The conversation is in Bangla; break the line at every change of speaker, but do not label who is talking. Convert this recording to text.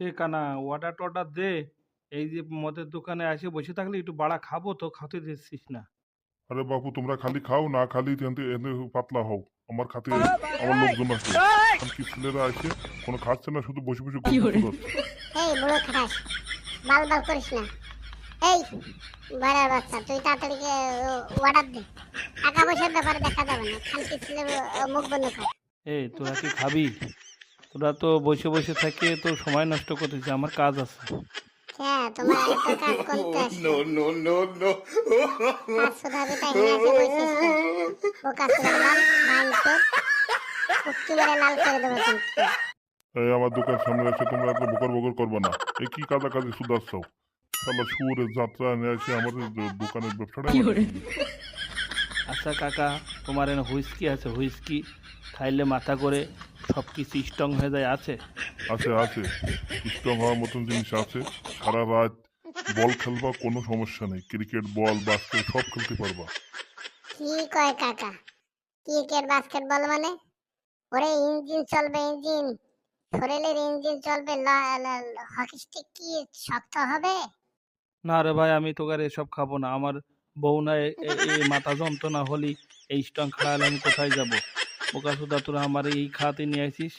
এ কানা অর্ডার টর্ডার দে। এই যে মদের দোকানে এসে বসে থাকলে একটু বাড়া খাবো তো খাতে দিচ্ছিস না।
আরে বাপু তোমরা খালি খাও না খালি এতে এতে পাতলা হও। আমার খাতে আমার লোকজন আছে। কি ছেলেরা আসে কোনো খাচ্ছে না শুধু বসে বসে গল্প শোনাচ্ছে।
এই বুড়ো খাটাস, বাল করিস না। এই বাড়ার বাচ্চা, তুই তাড়াতাড়ি অর্ডার দে। টাকা পয়সার ব্যাপারে দেখা যাবে না, খানকি ছেলের মুখ বন্ধ কর।
এই তোরা কি খাবি? তোরা তো বসে বসে থেকে তো সময় নষ্ট করতেছিস, আমার কাজ আছে।
হ্যাঁ, তোমার এত কাজ করতে আসে। নো নো নো নো, কাজ শুধাবি তাই হিনে আসে বসছিস না। বোকা ছেলে লাল ভাঙচোর, কুট্টি মেরে লাল করে দেবো কিন্তু।
এই আমার দোকান সামনে এসে তোমরা এত বকর বকর করবে না। এই কি কাজা কাজে সুদাচ্ছ? শালা শুয়োরের যাত্রা নিয়ে এসে আমাদের দোকানের ব্যবসাটা
আচ্ছা কাকা, তোমার এনে হুইস্কি আছে? হুইস্কি খাইলে মাথা করে সব কিছু স্ট্রং হয়ে যায়, আছে?
আছে আছে, স্ট্রং হওয়ার মতন জিনিস আছে। সারা রাত বল খেলবা, কোনো সমস্যা নেই। ক্রিকেট বল বাস্কেট সব খেলতে পারবা।
কি কয় কাকা? ক্রিকেট বাস্কেটবল মানে? ওরে ইঞ্জিন চলবে, ইঞ্জিন, শরীরের ইঞ্জিন চলবে। হকি স্টিক কি শক্ত হবে?
না রে ভাই, আমি তোকে আর এসব খাবো না। আমার বউ না এই মাথা যন্ত্রণা হলি এই স্ট্রং খাওয়ালে আমি কোথায় যাব? বোকা সুদা, তোরা আমার এই খাওয়াতে নিয়ে আসিস।